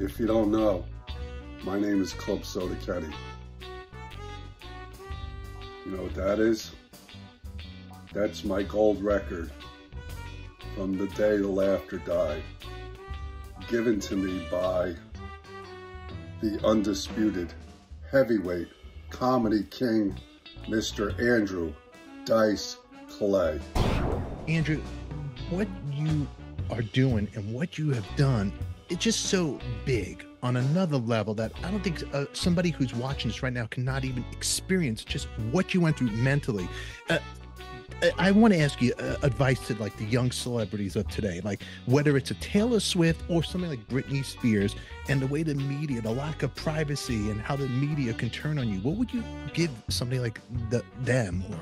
If you don't know, my name is Club Soda Kenny. You know what that is? That's my gold record from the day the laughter died, given to me by the undisputed heavyweight comedy king, Mr. Andrew Dice Clay. Andrew, what you are doing and what you have done, it's just so big on another level that I don't think somebody who's watching this right now cannot even experience just what you went through mentally. I want to ask you advice to like the young celebrities of today, like whether it's a Taylor Swift or something like Britney Spears, and the way the media, the lack of privacy and how the media can turn on you. What would you give somebody like them or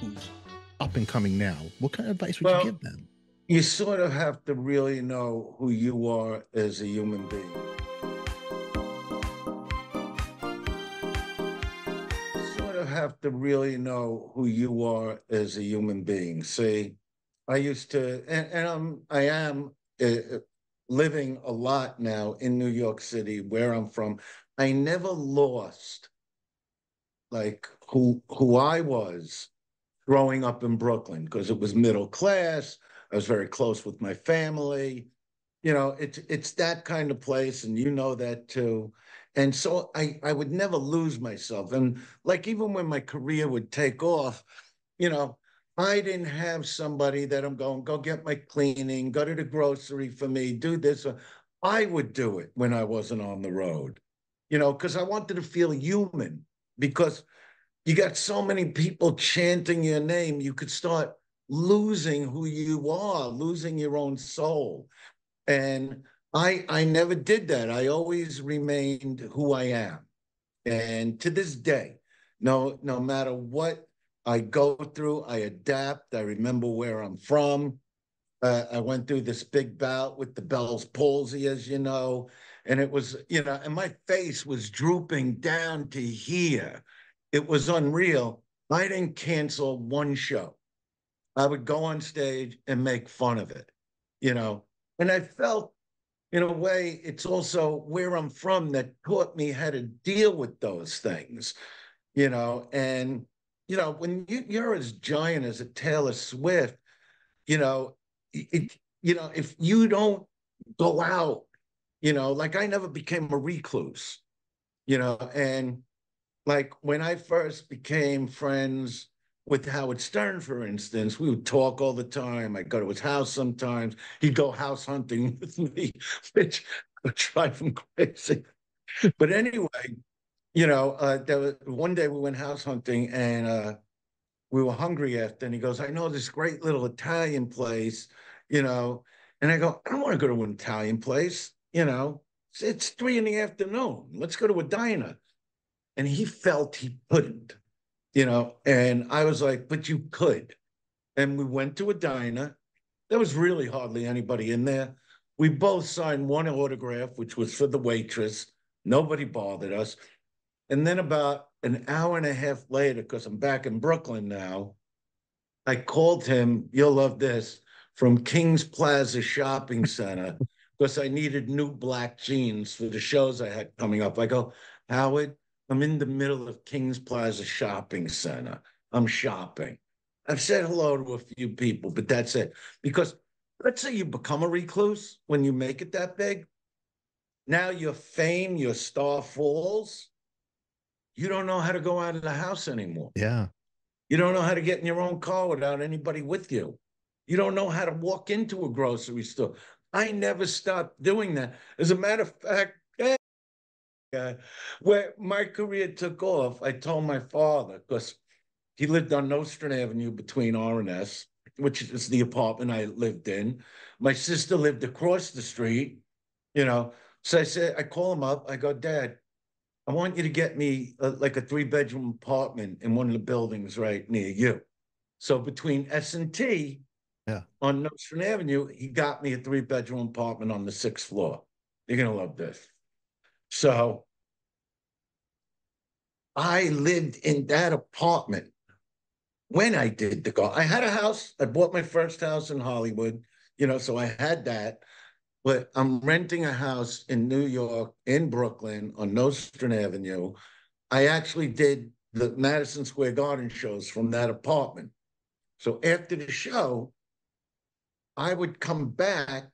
who's up and coming now? What kind of advice would you give them? You sort of have to really know who you are as a human being. Have to really know who you are as a human being. See, I used to, I am living a lot now in New York City, where I'm from. I never lost like who I was growing up in Brooklyn, because it was middle class. I was very close with my family. You know, it's that kind of place, and you know that too. And so I would never lose myself. And like, even when my career would take off, you know, I didn't have somebody that I'm going, go get my cleaning, go to the grocery for me, do this. I would do it when I wasn't on the road, you know, because I wanted to feel human, because you got so many people chanting your name, you could start losing who you are, losing your own soul. And I never did that. I always remained who I am. And to this day, no matter what I go through, I adapt. I remember where I'm from. I went through this big bout with the Bell's palsy, as you know, and it was, you know, and my face was drooping down to here. It was unreal. I didn't cancel one show. I would go on stage and make fun of it, you know, and I felt, in a way, it's also where I'm from that taught me how to deal with those things, you know. And, you know, when you're as giant as a Taylor Swift, you know, you know, if you don't go out, you know, like I never became a recluse, you know. And like when I first became friends with Howard Stern, for instance, we would talk all the time. I'd go to his house sometimes. He'd go house hunting with me, which would drive him crazy. But anyway, you know, there was, one day we went house hunting, and we were hungry after, and he goes, I know this great little Italian place, you know. And I go, I don't want to go to an Italian place, you know. It's 3 in the afternoon. Let's go to a diner. And he felt he couldn't, you know, and I was like, but you could. And we went to a diner. There was really hardly anybody in there. We both signed one autograph, which was for the waitress. Nobody bothered us. And then about an hour and a half later, because I'm back in Brooklyn now, I called him, you'll love this, from Kings Plaza Shopping Center, because I needed new black jeans for the shows I had coming up. I go, Howard, I'm in the middle of Kings Plaza Shopping Center. I'm shopping. I've said hello to a few people, but that's it. Because let's say you become a recluse when you make it that big. Now your fame, your star falls. You don't know how to go out of the house anymore. Yeah. You don't know how to get in your own car without anybody with you. You don't know how to walk into a grocery store. I never stopped doing that. As a matter of fact, where my career took off, I told my father, because he lived on Nostrand Avenue between R and S, which is the apartment I lived in. My sister lived across the street, you know. So I said, I call him up. I go, Dad, I want you to get me like a 3-bedroom apartment in one of the buildings right near you. So between S&T, yeah, on Nostrand Avenue, he got me a 3-bedroom apartment on the 6th floor. You're going to love this. So I lived in that apartment when I did the go. I had a house. I bought my first house in Hollywood, you know, so I had that. but I'm renting a house in New York, in Brooklyn, on Nostrand Avenue. I actually did the Madison Square Garden shows from that apartment. So after the show, I would come back,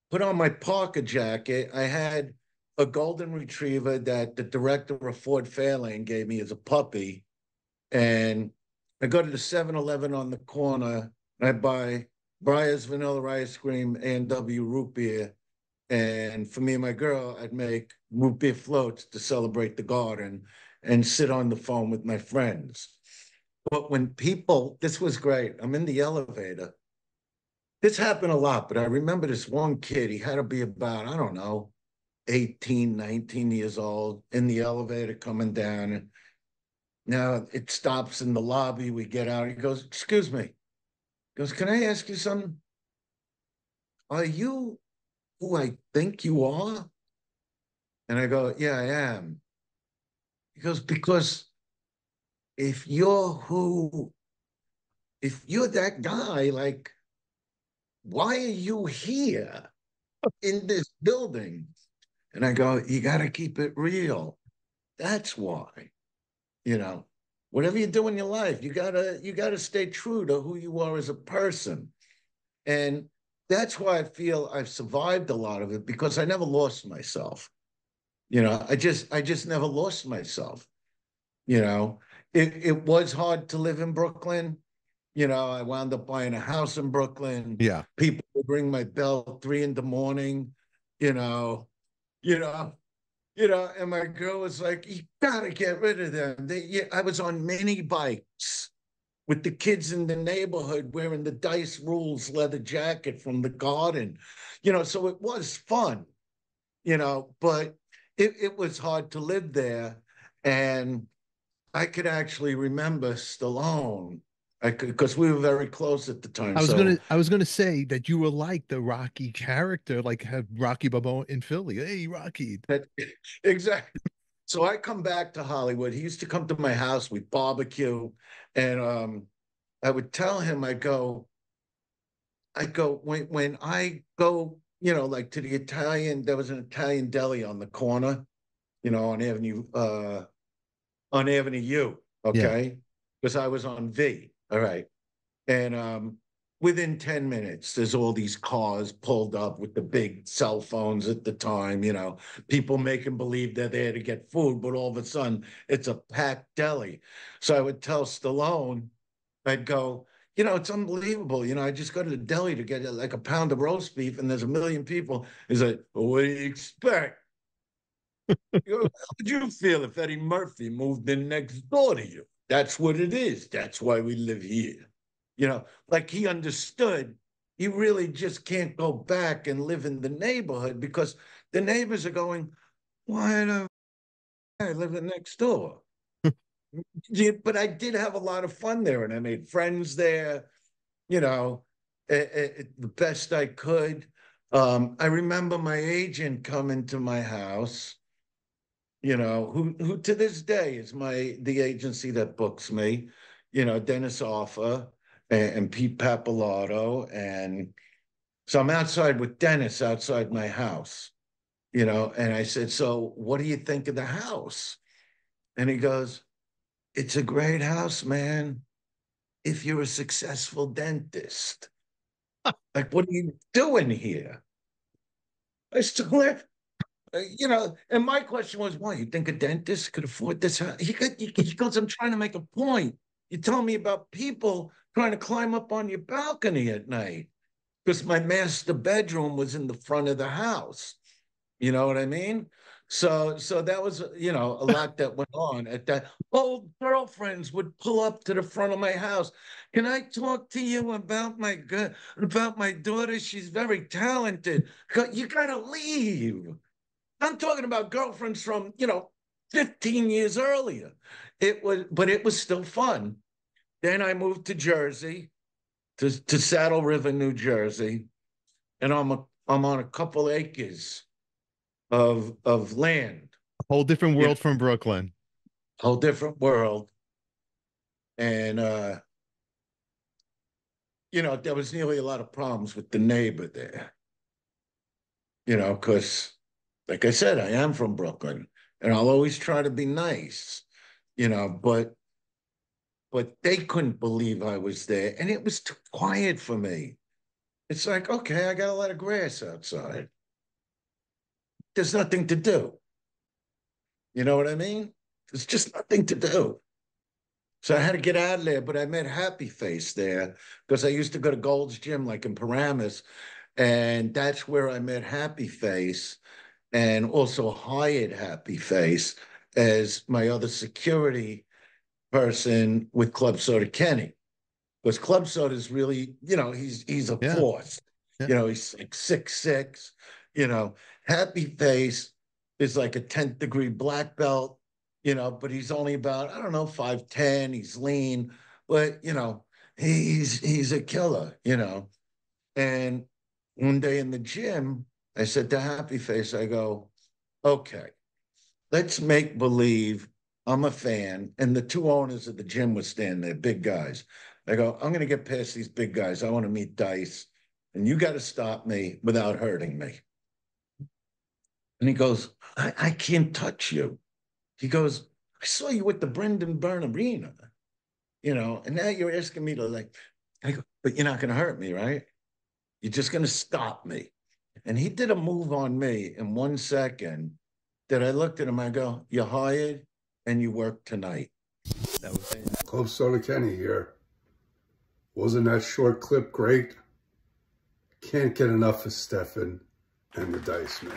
put on my Parker jacket. I had a golden retriever that the director of Ford Fairlane gave me as a puppy. And I go to the 7-Eleven on the corner. And I buy Breyer's vanilla ice cream, A&W root beer. And for me and my girl, I'd make root beer floats to celebrate the garden and sit on the phone with my friends. But when people, this was great. I'm in the elevator. This happened a lot, but I remember this one kid. He had to be about, I don't know, 18, 19 years old in the elevator coming down. Now it stops in the lobby. We get out. He goes, "Excuse me." He goes, "Can I ask you something? Are you who I think you are?" And I go, "Yeah, I am." He goes, "Because if you're who, if you're that guy, like, why are you here in this building?" And I go, "You got to keep it real. That's why, you know, whatever you do in your life, you gotta stay true to who you are as a person." And that's why I feel I've survived a lot of it, because I never lost myself. I just never lost myself. You know, it was hard to live in Brooklyn. I wound up buying a house in Brooklyn. Yeah. People would ring my bell 3 in the morning, you know, you know, and my girl was like, "You gotta get rid of them." I was on mini bikes with the kids in the neighborhood wearing the Dice Rules leather jacket from the garden, so it was fun, but it was hard to live there. And I could actually remember Stallone. I could, because we were very close at the time. So I was gonna say that you were like the Rocky character, like have Rocky Balboa in Philly. Hey, Rocky. that, exactly. So I come back to Hollywood. He used to come to my house. We barbecue, and I would tell him, I go when I go, like to the Italian. There was an Italian deli on the corner, on Avenue U. Yeah. Okay, because I was on V. All right, and within 10 minutes, there's all these cars pulled up with the big cell phones at the time. People making believe they're there to get food, but all of a sudden it's a packed deli. So I would tell Stallone, I'd go, it's unbelievable. I just go to the deli to get like a pound of roast beef, and there's a million people. He's like, "Well, what do you expect? How would you feel if Eddie Murphy moved in next door to you? That's what it is. That's why we live here." Like he understood you really just can't go back and live in the neighborhood, because the neighbors are going, "Why do I live next door?" Yeah, but I did have a lot of fun there, and I made friends there, you know, the best I could. I remember my agent coming to my house, who to this day is the agency that books me, Dennis Offa and Pete Pappalardo. And so I'm outside with Dennis outside my house, and I said, "So what do you think of the house?" And he goes, "It's a great house, man, if you're a successful dentist." Like, what are you doing here? I still live, and my question was, why? You think a dentist could afford this house? He goes, "I'm trying to make a point. You tell me about people trying to climb up on your balcony at night." Because my master bedroom was in the front of the house. You know what I mean? So that was, a lot that went on at that. Old girlfriends would pull up to the front of my house. "Can I talk to you about my daughter? She's very talented." You gotta leave. I'm talking about girlfriends from, 15 years earlier. But it was still fun. Then I moved to Jersey, to Saddle River, New Jersey, and I'm on a couple acres of land. Whole different You know, world from Brooklyn. whole different world. And there was nearly a lot of problems with the neighbor there. you know, because like I said, I am from Brooklyn and I'll always try to be nice, you know, but they couldn't believe I was there and it was too quiet for me. It's like, okay, I got a lot of grass outside. There's nothing to do. You know what I mean? There's just nothing to do. So I had to get out of there, but I met Happy Face there because I used to go to Gold's Gym like in Paramus, and that's where I met Happy Face and also hired Happy Face as my other security person with Club Soda Kenny. Because Club Soda is really, you know, he's a Yeah. force. Yeah. You know, he's like 6'6", you know. Happy Face is like a 10th degree black belt, you know, but he's only about, I don't know, 5'10". He's lean, but you know, he's a killer, you know. And one day in the gym, I said to Happy Face, I go, okay, let's make believe I'm a fan. And the two owners of the gym were standing there, big guys. I go, I'm going to get past these big guys. I want to meet Dice. And you got to stop me without hurting me. And he goes, I can't touch you. He goes, I saw you with the Brendan Byrne Arena, you know, and now you're asking me to like, I go, but you're not going to hurt me, right? You're just going to stop me. And he did a move on me in 1 second that I looked at him, I go, you're hired and you work tonight. That was it. Club Soda Kenny here. Wasn't that short clip great? Can't get enough of Stefan and the Dice Man.